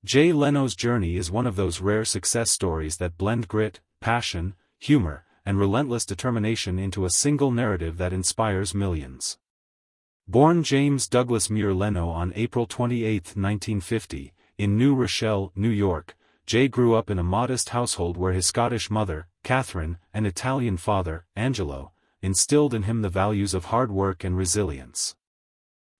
Jay Leno's journey is one of those rare success stories that blend grit, passion, humor, and relentless determination into a single narrative that inspires millions. Born James Douglas Muir Leno on April 28, 1950, in New Rochelle, New York, Jay grew up in a modest household where his Scottish mother, Catherine, and Italian father, Angelo, instilled in him the values of hard work and resilience.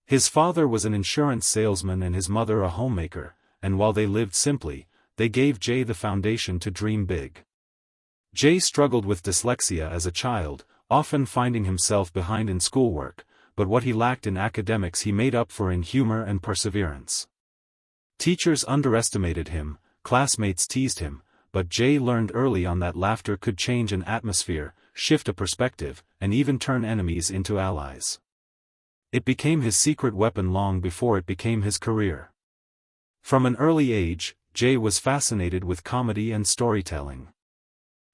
His father was an insurance salesman and his mother a homemaker, and while they lived simply, they gave Jay the foundation to dream big. Jay struggled with dyslexia as a child, often finding himself behind in schoolwork, but what he lacked in academics he made up for in humor and perseverance. Teachers underestimated him, classmates teased him, but Jay learned early on that laughter could change an atmosphere, shift a perspective, and even turn enemies into allies. It became his secret weapon long before it became his career. From an early age, Jay was fascinated with comedy and storytelling.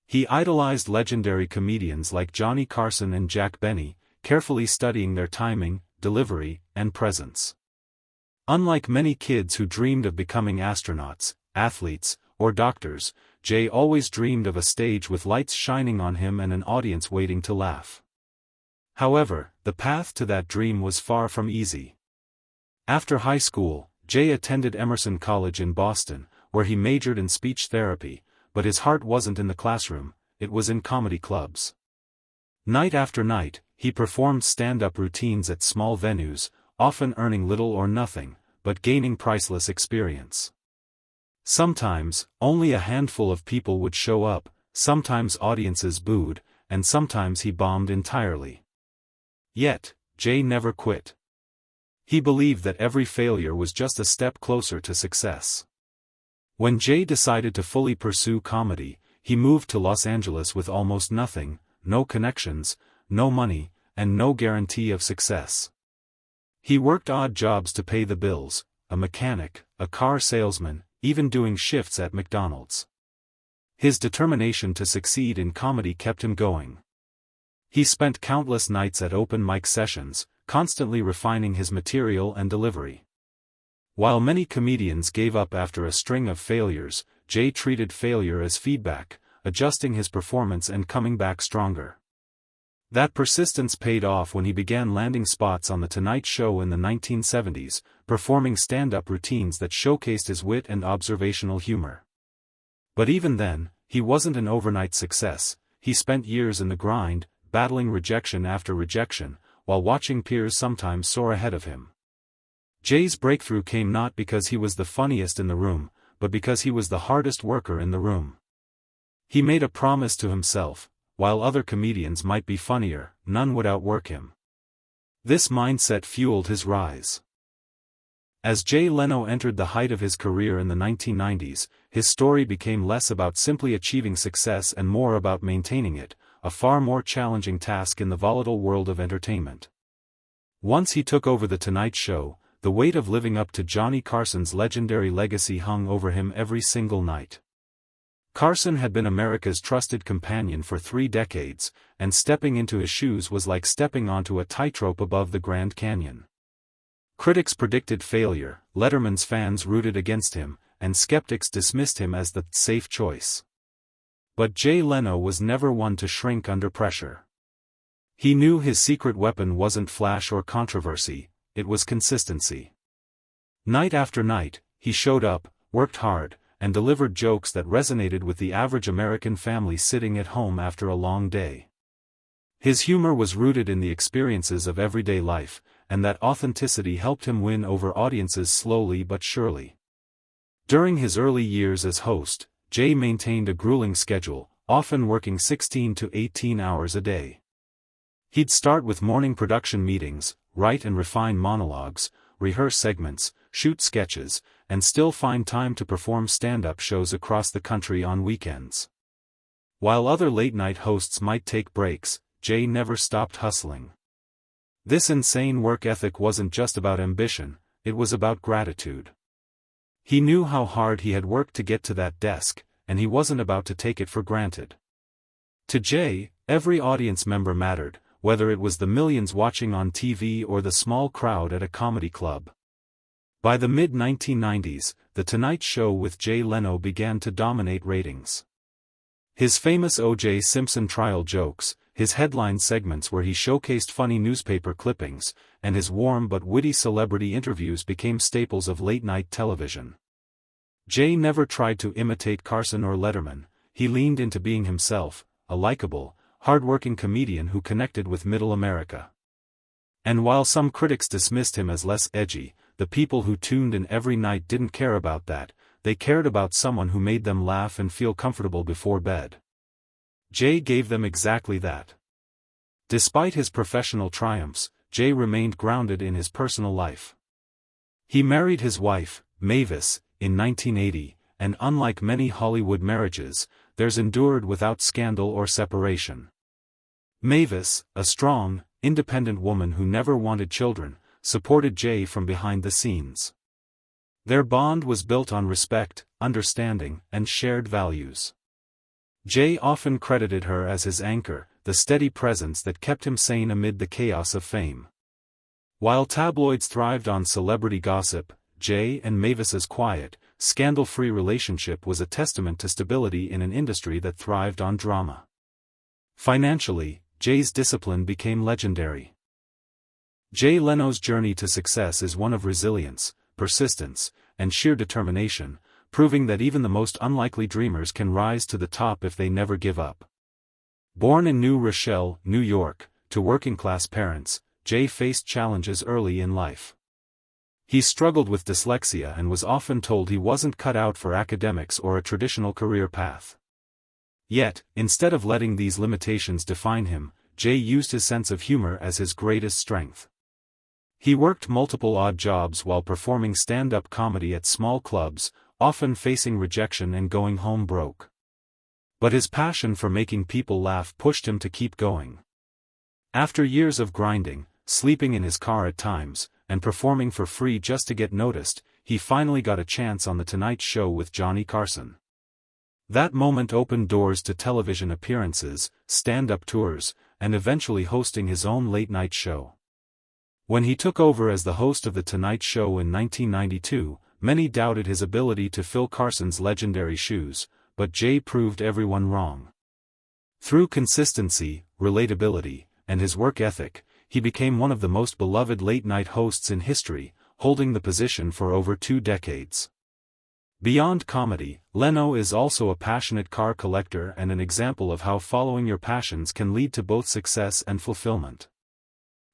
He idolized legendary comedians like Johnny Carson and Jack Benny, carefully studying their timing, delivery, and presence. Unlike many kids who dreamed of becoming astronauts, athletes, or doctors, Jay always dreamed of a stage with lights shining on him and an audience waiting to laugh. However, the path to that dream was far from easy. After high school, Jay attended Emerson College in Boston, where he majored in speech therapy, but his heart wasn't in the classroom, it was in comedy clubs. Night after night, he performed stand-up routines at small venues, often earning little or nothing, but gaining priceless experience. Sometimes, only a handful of people would show up, sometimes audiences booed, and sometimes he bombed entirely. Yet, Jay never quit. He believed that every failure was just a step closer to success. When Jay decided to fully pursue comedy, he moved to Los Angeles with almost nothing, no connections, no money, and no guarantee of success. He worked odd jobs to pay the bills, a mechanic, a car salesman, even doing shifts at McDonald's. His determination to succeed in comedy kept him going. He spent countless nights at open mic sessions, constantly refining his material and delivery. While many comedians gave up after a string of failures, Jay treated failure as feedback, adjusting his performance and coming back stronger. That persistence paid off when he began landing spots on The Tonight Show in the 1970s, performing stand-up routines that showcased his wit and observational humor. But even then, he wasn't an overnight success. He spent years in the grind, battling rejection after rejection, while watching peers sometimes soar ahead of him. Jay's breakthrough came not because he was the funniest in the room, but because he was the hardest worker in the room. He made a promise to himself: while other comedians might be funnier, none would outwork him. This mindset fueled his rise. As Jay Leno entered the height of his career in the 1990s, his story became less about simply achieving success and more about maintaining it, a far more challenging task in the volatile world of entertainment. Once he took over The Tonight Show, the weight of living up to Johnny Carson's legendary legacy hung over him every single night. Carson had been America's trusted companion for 3 decades, and stepping into his shoes was like stepping onto a tightrope above the Grand Canyon. Critics predicted failure, Letterman's fans rooted against him, and skeptics dismissed him as the safe choice. But Jay Leno was never one to shrink under pressure. He knew his secret weapon wasn't flash or controversy, it was consistency. Night after night, he showed up, worked hard, and delivered jokes that resonated with the average American family sitting at home after a long day. His humor was rooted in the experiences of everyday life, and that authenticity helped him win over audiences slowly but surely. During his early years as host, Jay maintained a grueling schedule, often working 16 to 18 hours a day. He'd start with morning production meetings, write and refine monologues, rehearse segments, shoot sketches, and still find time to perform stand-up shows across the country on weekends. While other late-night hosts might take breaks, Jay never stopped hustling. This insane work ethic wasn't just about ambition, it was about gratitude. He knew how hard he had worked to get to that desk, and he wasn't about to take it for granted. To Jay, every audience member mattered, whether it was the millions watching on TV or the small crowd at a comedy club. By the mid-1990s, The Tonight Show with Jay Leno began to dominate ratings. His famous O.J. Simpson trial jokes, his headline segments where he showcased funny newspaper clippings, and his warm but witty celebrity interviews became staples of late-night television. Jay never tried to imitate Carson or Letterman. He leaned into being himself, a likable, hard-working comedian who connected with middle America. And while some critics dismissed him as less edgy, the people who tuned in every night didn't care about that. They cared about someone who made them laugh and feel comfortable before bed. Jay gave them exactly that. Despite his professional triumphs, Jay remained grounded in his personal life. He married his wife, Mavis, in 1980, and unlike many Hollywood marriages, theirs endured without scandal or separation. Mavis, a strong, independent woman who never wanted children, supported Jay from behind the scenes. Their bond was built on respect, understanding, and shared values. Jay often credited her as his anchor, the steady presence that kept him sane amid the chaos of fame. While tabloids thrived on celebrity gossip, Jay and Mavis's quiet, scandal-free relationship was a testament to stability in an industry that thrived on drama. Financially, Jay's discipline became legendary. Jay Leno's journey to success is one of resilience, persistence, and sheer determination, proving that even the most unlikely dreamers can rise to the top if they never give up. Born in New Rochelle, New York, to working-class parents, Jay faced challenges early in life. He struggled with dyslexia and was often told he wasn't cut out for academics or a traditional career path. Yet, instead of letting these limitations define him, Jay used his sense of humor as his greatest strength. He worked multiple odd jobs while performing stand-up comedy at small clubs, often facing rejection and going home broke. But his passion for making people laugh pushed him to keep going. After years of grinding, sleeping in his car at times, and performing for free just to get noticed, he finally got a chance on The Tonight Show with Johnny Carson. That moment opened doors to television appearances, stand-up tours, and eventually hosting his own late-night show. When he took over as the host of The Tonight Show in 1992, many doubted his ability to fill Carson's legendary shoes, but Jay proved everyone wrong. Through consistency, relatability, and his work ethic, he became one of the most beloved late-night hosts in history, holding the position for over 2 decades. Beyond comedy, Leno is also a passionate car collector and an example of how following your passions can lead to both success and fulfillment.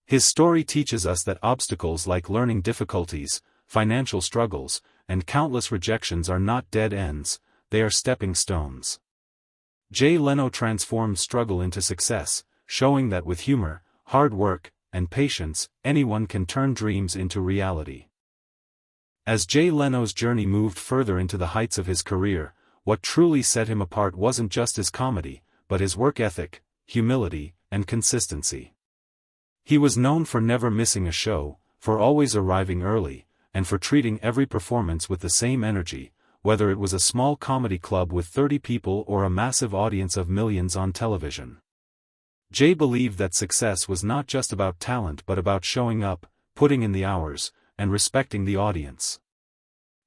His story teaches us that obstacles like learning difficulties, financial struggles, and countless rejections are not dead ends, they are stepping stones. Jay Leno transformed struggle into success, showing that with humor, hard work, and patience, anyone can turn dreams into reality. As Jay Leno's journey moved further into the heights of his career, what truly set him apart wasn't just his comedy, but his work ethic, humility, and consistency. He was known for never missing a show, for always arriving early, and for treating every performance with the same energy, whether it was a small comedy club with 30 people or a massive audience of millions on television. Jay believed that success was not just about talent but about showing up, putting in the hours, and respecting the audience.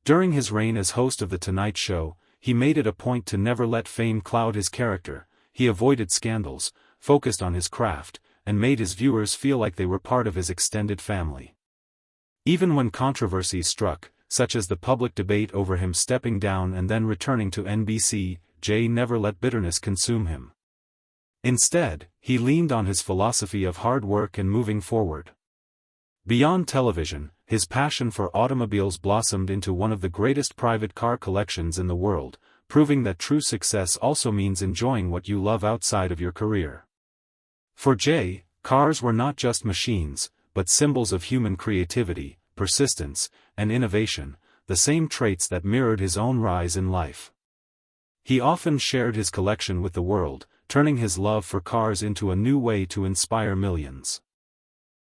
During his reign as host of The Tonight Show, he made it a point to never let fame cloud his character. He avoided scandals, focused on his craft, and made his viewers feel like they were part of his extended family. Even when controversies struck, such as the public debate over him stepping down and then returning to NBC, Jay never let bitterness consume him. Instead, he leaned on his philosophy of hard work and moving forward. Beyond television, his passion for automobiles blossomed into one of the greatest private car collections in the world, proving that true success also means enjoying what you love outside of your career. For Jay, cars were not just machines, but symbols of human creativity, persistence, and innovation, the same traits that mirrored his own rise in life. He often shared his collection with the world, turning his love for cars into a new way to inspire millions.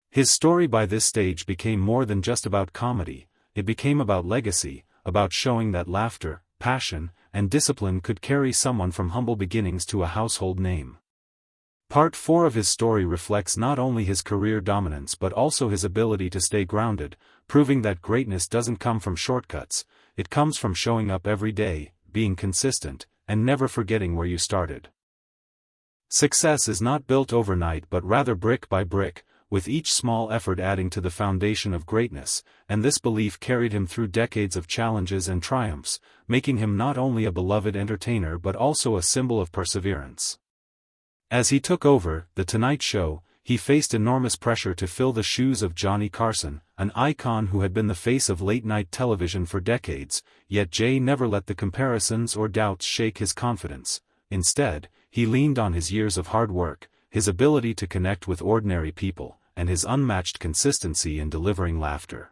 His story by this stage became more than just about comedy, it became about legacy, about showing that laughter, passion, and discipline could carry someone from humble beginnings to a household name. Part 4 of his story reflects not only his career dominance but also his ability to stay grounded, proving that greatness doesn't come from shortcuts, it comes from showing up every day, being consistent, and never forgetting where you started. Success is not built overnight but rather brick by brick, with each small effort adding to the foundation of greatness, and this belief carried him through decades of challenges and triumphs, making him not only a beloved entertainer but also a symbol of perseverance. As he took over The Tonight Show, he faced enormous pressure to fill the shoes of Johnny Carson, an icon who had been the face of late-night television for decades, yet Jay never let the comparisons or doubts shake his confidence. Instead, he leaned on his years of hard work, his ability to connect with ordinary people, and his unmatched consistency in delivering laughter.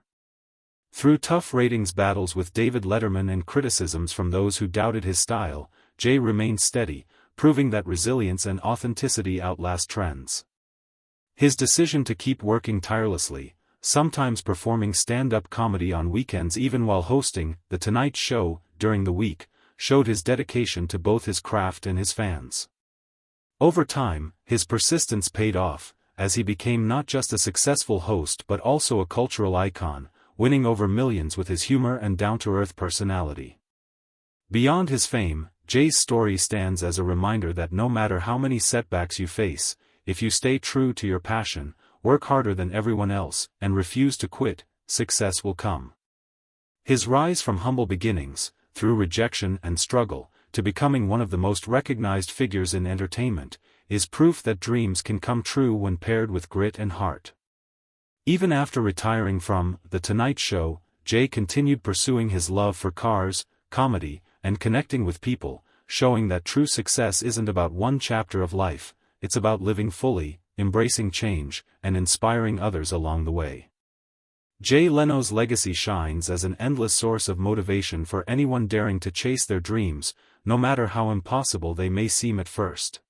Through tough ratings battles with David Letterman and criticisms from those who doubted his style, Jay remained steady, proving that resilience and authenticity outlast trends. His decision to keep working tirelessly, sometimes performing stand-up comedy on weekends even while hosting The Tonight Show during the week, showed his dedication to both his craft and his fans. Over time, his persistence paid off, as he became not just a successful host but also a cultural icon, winning over millions with his humor and down-to-earth personality. Beyond his fame, Jay's story stands as a reminder that no matter how many setbacks you face, if you stay true to your passion, work harder than everyone else, and refuse to quit, success will come. His rise from humble beginnings, through rejection and struggle, to becoming one of the most recognized figures in entertainment, is proof that dreams can come true when paired with grit and heart. Even after retiring from The Tonight Show, Jay continued pursuing his love for cars, comedy, and connecting with people, showing that true success isn't about one chapter of life, it's about living fully, embracing change, and inspiring others along the way. Jay Leno's legacy shines as an endless source of motivation for anyone daring to chase their dreams, no matter how impossible they may seem at first.